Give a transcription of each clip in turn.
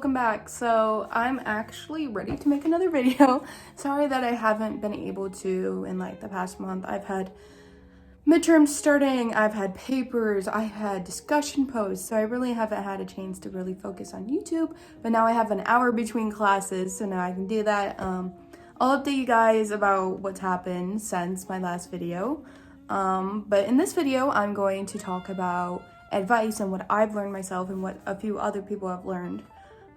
welcome back. So I'm actually ready to make another video. Sorry that I haven't been able to in like the past month. I've had midterms starting, I've had papers, I've had discussion posts, so I really haven't had a chance to really focus on YouTube. But now I have an hour between classes, so now I can do that. I'll update you guys about what's happened since my last video. But in this video, I'm going to talk about advice and what I've learned myself and what a few other people have learned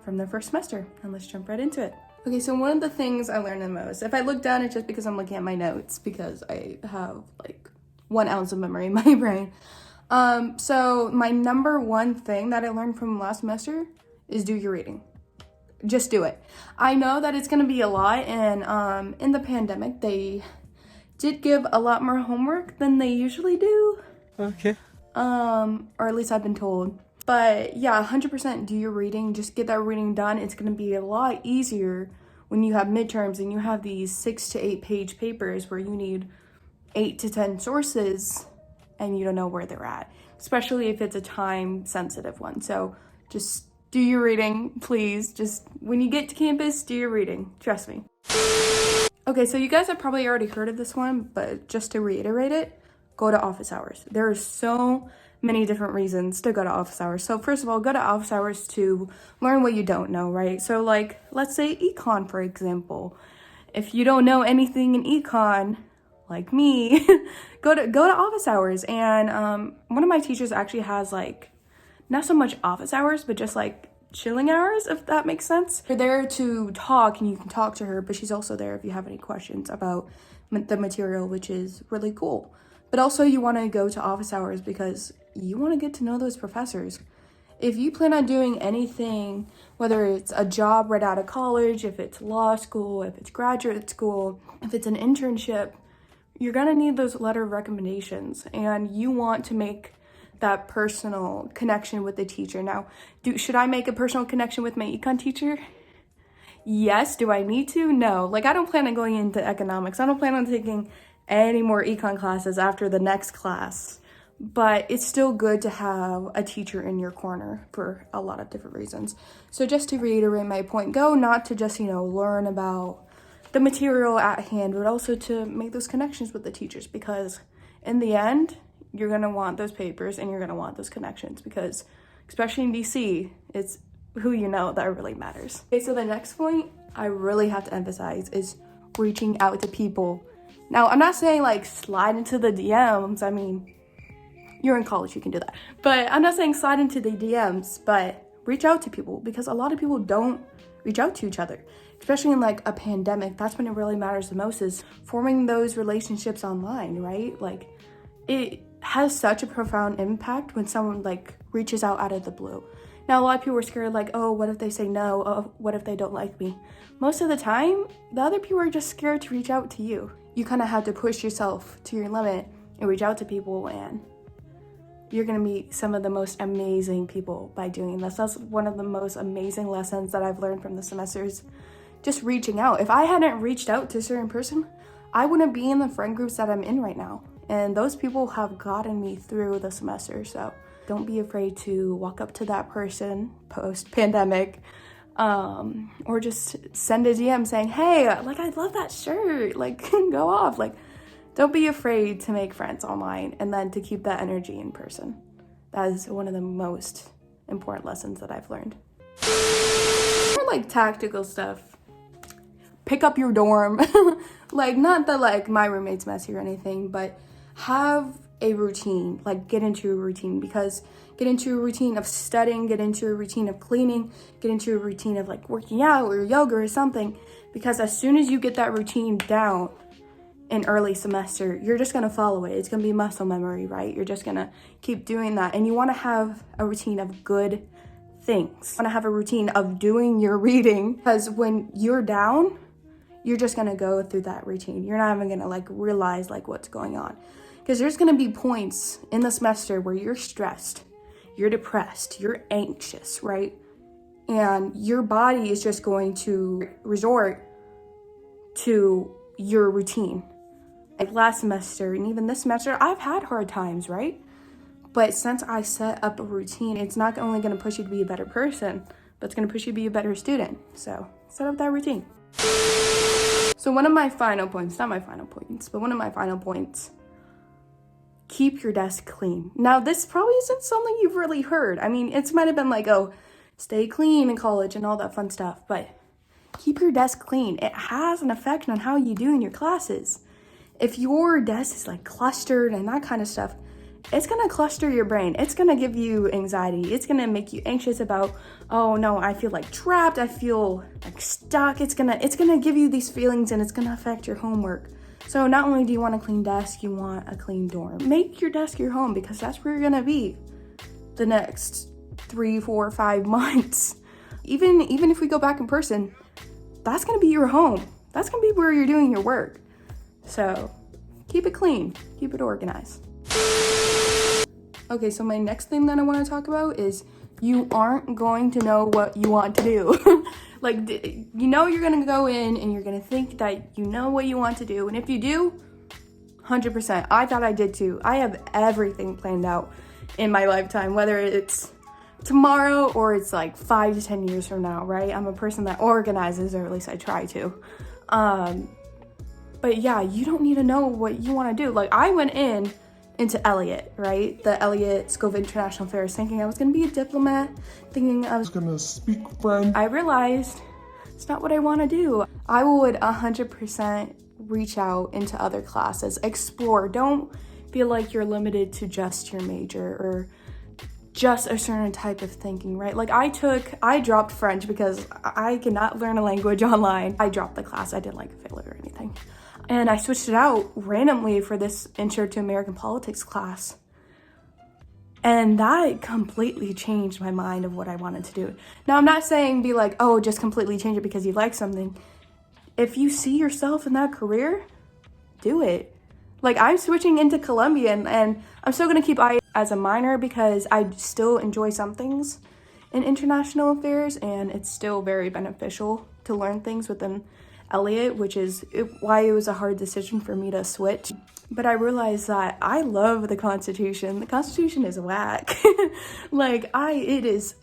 from their first semester. And let's jump right into it. Okay, so one of the things I learned the most, if I look down, it's just because I'm looking at my notes because I have like 1 ounce of memory in my brain. So my number one thing that I learned from last semester is do your reading. Just do it. I know that it's gonna be a lot, and in the pandemic, they did give a lot more homework than they usually do. Okay. Or at least I've been told. But yeah, 100% do your reading. Just get that reading done. It's gonna be a lot easier when you have midterms and you have these 6 to 8 page papers where you need 8 to 10 sources and you don't know where they're at, especially if it's a time sensitive one. So just do your reading, please. Just when you get to campus, do your reading. Trust me. Okay, so you guys have probably already heard of this one, but just to reiterate it, go to office hours. There are so many different reasons to go to office hours. So first of all, go to office hours to learn what you don't know, right? So like, let's say econ, for example. If you don't know anything in econ, like me, go to office hours. And one of my teachers actually has like, not so much office hours, but just like chilling hours, if that makes sense. You're there to talk and you can talk to her, but she's also there if you have any questions about the material, which is really cool. But also you want to go to office hours because you want to get to know those professors. If you plan on doing anything, whether it's a job right out of college, if it's law school, if it's graduate school, if it's an internship, you're going to need those letter of recommendations, and you want to make that personal connection with the teacher. Now, should I make a personal connection with my econ teacher? Yes. Do I need to? No. Like, I don't plan on going into economics. I don't plan on taking any more econ classes after the next class. But it's still good to have a teacher in your corner for a lot of different reasons. So just to reiterate my point, go not to just, learn about the material at hand, but also to make those connections with the teachers, because in the end, you're going to want those papers and you're going to want those connections, because especially in DC, it's who you know that really matters. Okay, so the next point I really have to emphasize is reaching out to people. Now, I'm not saying like slide into the DMs. I mean, you're in college, you can do that. But I'm not saying slide into the DMs, but reach out to people, because a lot of people don't reach out to each other, especially in like a pandemic. That's when it really matters the most, is forming those relationships online, right? Like, it has such a profound impact when someone like reaches out of the blue. Now, a lot of people are scared, like, oh, what if they say no? Oh, what if they don't like me? Most of the time, the other people are just scared to reach out to you. You kind of have to push yourself to your limit and reach out to people, and you're going to meet some of the most amazing people by doing this. That's one of the most amazing lessons that I've learned from the semesters, just reaching out. If I hadn't reached out to a certain person, I wouldn't be in the friend groups that I'm in right now. And those people have gotten me through the semester. So don't be afraid to walk up to that person post-pandemic, or just send a DM saying, hey, like, I love that shirt, like, go off. Like, don't be afraid to make friends online and then to keep that energy in person. That is one of the most important lessons that I've learned. For like tactical stuff, pick up your dorm. Like, not that like my roommate's messy or anything, but have a routine. Like, get into a routine, because get into a routine of studying, get into a routine of cleaning, get into a routine of like working out or yoga or something, because as soon as you get that routine down in early semester, you're just going to follow it. It's going to be muscle memory, right? You're just going to keep doing that. And you want to have a routine of good things. You want to have a routine of doing your reading, because when you're down, you're just going to go through that routine. You're not even going to like realize like what's going on, because there's going to be points in the semester where you're stressed, you're depressed, you're anxious, right? And your body is just going to resort to your routine. Like last semester and even this semester, I've had hard times, right? But since I set up a routine, it's not only going to push you to be a better person, but it's gonna push you to be a better student. So set up that routine. So one of my final points, not my final points, but one of my final points, keep your desk clean. Now, this probably isn't something you've really heard. I mean, it might have been like, oh, stay clean in college and all that fun stuff, but keep your desk clean. It has an effect on how you do in your classes. If your desk is like clustered and that kind of stuff, it's gonna cluster your brain. It's gonna give you anxiety. It's gonna make you anxious about, oh no, I feel like trapped. I feel like stuck. It's gonna give you these feelings, and it's gonna affect your homework. So not only do you want a clean desk, you want a clean dorm. Make your desk your home, because that's where you're gonna be the next 3, 4, 5 months. Even if we go back in person, that's gonna be your home. That's gonna be where you're doing your work. So keep it clean, keep it organized. Okay, so my next thing that I want to talk about is you aren't going to know what you want to do. Like, you know, you're going to go in and you're going to think that you know what you want to do. And if you do, 100%. I thought I did too. I have everything planned out in my lifetime, whether it's tomorrow or it's like 5 to 10 years from now, right? I'm a person that organizes, or at least I try to. But yeah, you don't need to know what you want to do. Like, I went into Elliott, right? The Elliott School of International Affairs, thinking I was going to be a diplomat, thinking I was going to speak French. I realized it's not what I want to do. I would 100% reach out into other classes, explore. Don't feel like you're limited to just your major or just a certain type of thinking, right? Like I dropped French because I cannot learn a language online. I dropped the class. I didn't like fail it or anything. And I switched it out randomly for this Intro to American Politics class. And that completely changed my mind of what I wanted to do. Now, I'm not saying be like, oh, just completely change it because you like something. If you see yourself in that career, do it. Like, I'm switching into Columbia, and I'm still going to keep I as a minor because I still enjoy some things in international affairs, and it's still very beneficial to learn things within Elliott, which is why it was a hard decision for me to switch. But I realized that I love the Constitution. The Constitution is whack. It's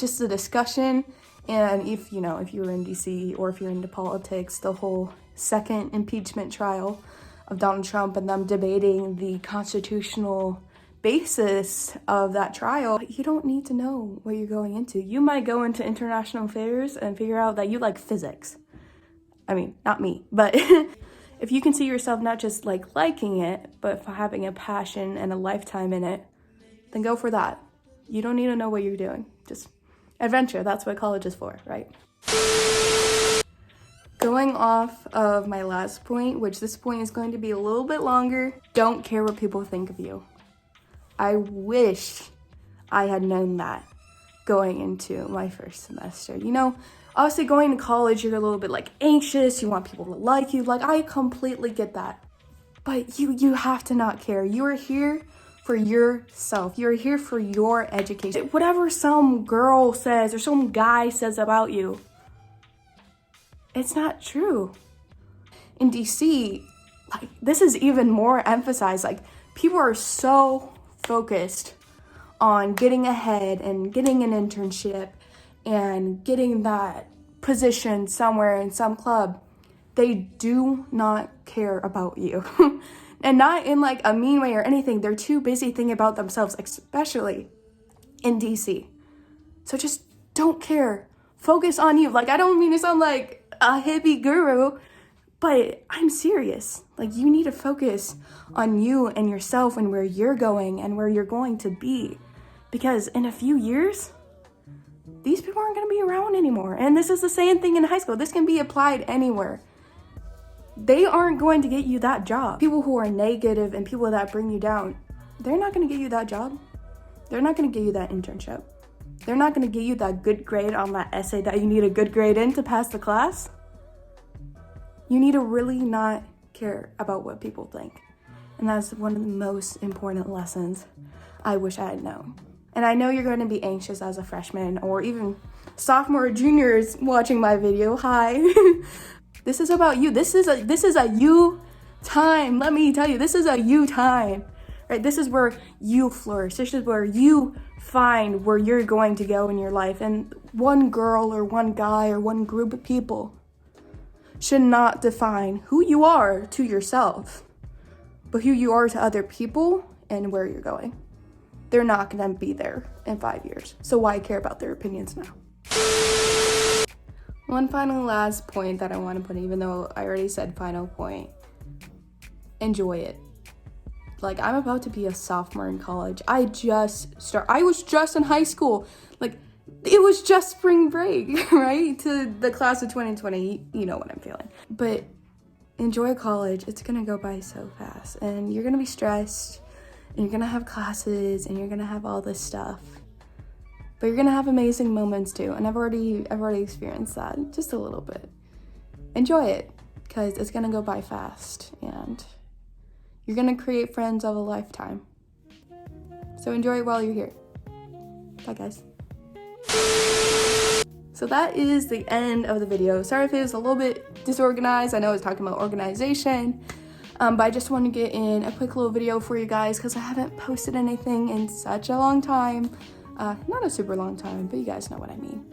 just a discussion. And if you're in DC or if you're into politics, the whole second impeachment trial of Donald Trump and them debating the constitutional basis of that trial, you don't need to know what you're going into. You might go into international affairs and figure out that you like physics. I mean, not me, but if you can see yourself not just like liking it, but for having a passion and a lifetime in it, then go for that. You don't need to know what you're doing. Just adventure. That's what college is for, right? Going off of my last point, which this point is going to be a little bit longer, don't care what people think of you. I wish I had known that going into my first semester. Obviously, going to college, you're a little bit like anxious. You want people to like you. Like, I completely get that. But you have to not care. You are here for yourself. You're here for your education. Whatever some girl says or some guy says about you, it's not true. In DC, like, this is even more emphasized. Like, people are so focused on getting ahead and getting an internship and getting that position somewhere in some club. They do not care about you. And not in like a mean way or anything. They're too busy thinking about themselves, especially in DC. So just don't care. Focus on you. Like, I don't mean to sound like a hippie guru, but I'm serious. Like, you need to focus on you and yourself and where you're going and where you're going to be. Because in a few years, these people aren't going to be around anymore. And this is the same thing in high school. This can be applied anywhere. They aren't going to get you that job. People who are negative and people that bring you down, they're not going to get you that job. They're not going to get you that internship. They're not going to get you that good grade on that essay that you need a good grade in to pass the class. You need to really not care about what people think. And that's one of the most important lessons I wish I had known. And I know you're going to be anxious as a freshman or even sophomore or juniors watching my video. Hi. This is about you. This is a you time. Let me tell you, this is a you time. right? This is where you flourish. This is where you find where you're going to go in your life. And one girl or one guy or one group of people should not define who you are to yourself, but who you are to other people and where you're going. They're not going to be there in 5 years. So why care about their opinions now? One final last point that I want to put, even though I already said final point, enjoy it. Like, I'm about to be a sophomore in college. I was just in high school. Like, it was just spring break, right? To the class of 2020, you know what I'm feeling. But enjoy college. It's gonna go by so fast. And you're gonna be stressed, and you're gonna have classes, and you're gonna have all this stuff. But you're gonna have amazing moments too. And I've already experienced that just a little bit. Enjoy it, because it's gonna go by fast, and you're gonna create friends of a lifetime. So enjoy it while you're here. Bye, guys. So that is the end of the video. Sorry if it was a little bit disorganized. I know I was talking about organization, but I just want to get in a quick little video for you guys because I haven't posted anything in such a long time. Not a super long time, but you guys know what I mean.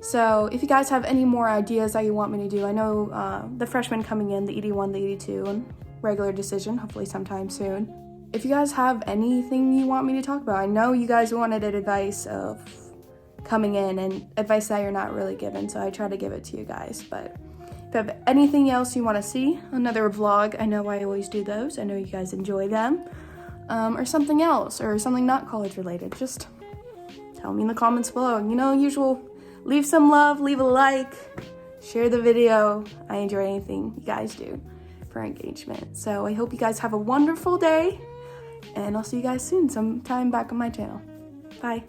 So if you guys have any more ideas that you want me to do, I know the freshmen coming in, the ED1, the ED2, and regular decision, hopefully sometime soon. If you guys have anything you want me to talk about, I know you guys wanted advice of coming in and advice that you're not really given, so I try to give it to you guys. But if you have anything else you want to see, another vlog, I know I always do those, I know you guys enjoy them, or something else, or something not college related, just tell me in the comments below. You know, usual, leave some love, leave a like, share the video. I enjoy anything you guys do for engagement. So I hope you guys have a wonderful day, and I'll see you guys soon, sometime back on my channel. Bye.